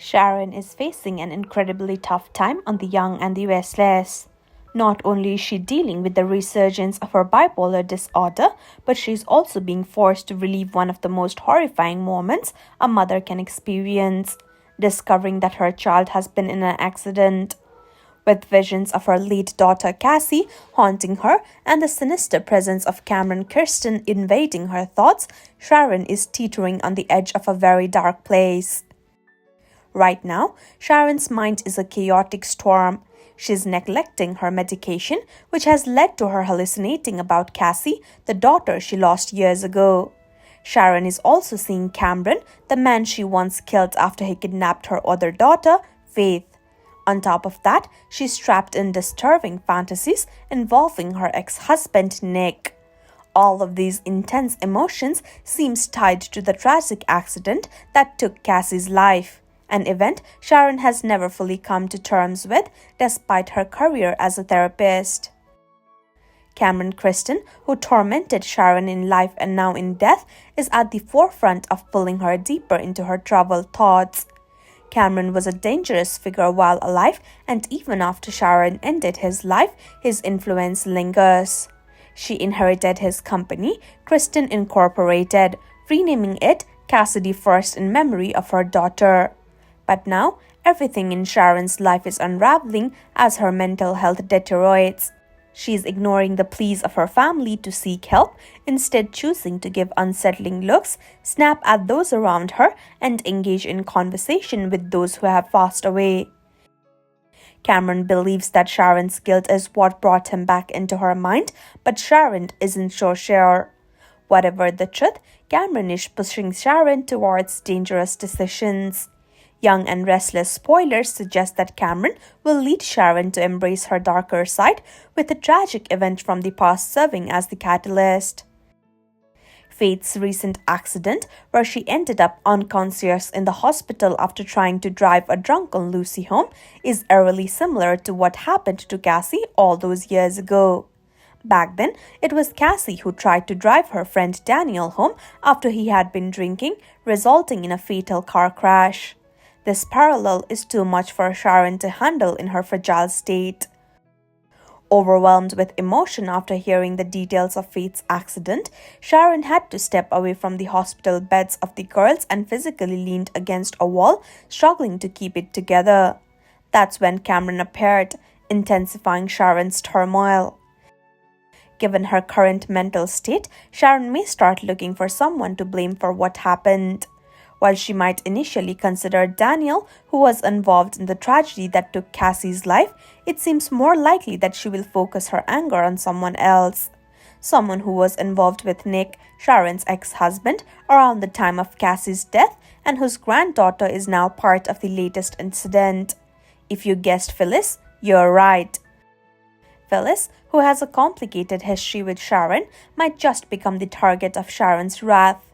Sharon is facing an incredibly tough time on The Young and the Restless. Not only is she dealing with the resurgence of her bipolar disorder, but she is also being forced to relive one of the most horrifying moments a mother can experience, discovering that her child has been in an accident. With visions of her late daughter Cassie haunting her and the sinister presence of Cameron Kirsten invading her thoughts, Sharon is teetering on the edge of a very dark place. Right now, Sharon's mind is a chaotic storm. She's neglecting her medication, which has led to her hallucinating about Cassie, the daughter she lost years ago. Sharon is also seeing Cameron, the man she once killed after he kidnapped her other daughter, Faith. On top of that, she's trapped in disturbing fantasies involving her ex-husband, Nick. All of these intense emotions seems tied to the tragic accident that took Cassie's life. An event Sharon has never fully come to terms with despite her career as a therapist. Cameron Kirsten, who tormented Sharon in life and now in death, is at the forefront of pulling her deeper into her troubled thoughts. Cameron was a dangerous figure while alive, and even after Sharon ended his life, his influence lingers. She inherited his company, Kirsten Incorporated, renaming it Cassidy First in memory of her daughter. But now, everything in Sharon's life is unraveling as her mental health deteriorates. She is ignoring the pleas of her family to seek help, instead choosing to give unsettling looks, snap at those around her, and engage in conversation with those who have passed away. Cameron believes that Sharon's guilt is what brought him back into her mind, but Sharon isn't so sure. Whatever the truth, Cameron is pushing Sharon towards dangerous decisions. Young and Restless spoilers suggest that Cameron will lead Sharon to embrace her darker side, with a tragic event from the past serving as the catalyst. Faith's recent accident, where she ended up unconscious in the hospital after trying to drive a drunken Lucy home, is eerily similar to what happened to Cassie all those years ago. Back then, it was Cassie who tried to drive her friend Daniel home after he had been drinking, resulting in a fatal car crash. This parallel is too much for Sharon to handle in her fragile state. Overwhelmed with emotion after hearing the details of Faith's accident, Sharon had to step away from the hospital beds of the girls and physically leaned against a wall, struggling to keep it together. That's when Cameron appeared, intensifying Sharon's turmoil. Given her current mental state, Sharon may start looking for someone to blame for what happened. While she might initially consider Daniel, who was involved in the tragedy that took Cassie's life, it seems more likely that she will focus her anger on someone else. Someone who was involved with Nick, Sharon's ex-husband, around the time of Cassie's death and whose granddaughter is now part of the latest incident. If you guessed Phyllis, you're right. Phyllis, who has a complicated history with Sharon, might just become the target of Sharon's wrath.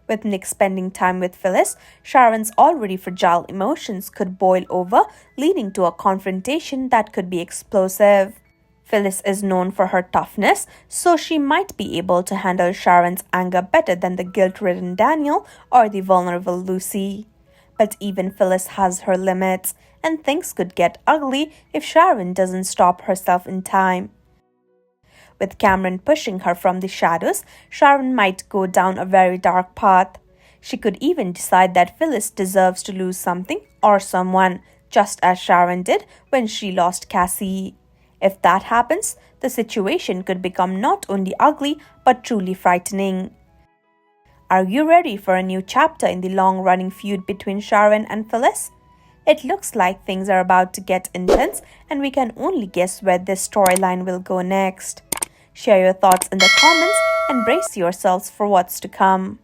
With Nick spending time with Phyllis, Sharon's already fragile emotions could boil over, leading to a confrontation that could be explosive. Phyllis is known for her toughness, so she might be able to handle Sharon's anger better than the guilt-ridden Daniel or the vulnerable Lucy. But even Phyllis has her limits, and things could get ugly if Sharon doesn't stop herself in time. With Cameron pushing her from the shadows, Sharon might go down a very dark path. She could even decide that Phyllis deserves to lose something or someone, just as Sharon did when she lost Cassie. If that happens, the situation could become not only ugly but truly frightening. Are you ready for a new chapter in the long-running feud between Sharon and Phyllis? It looks like things are about to get intense, and we can only guess where this storyline will go next. Share your thoughts in the comments and brace yourselves for what's to come.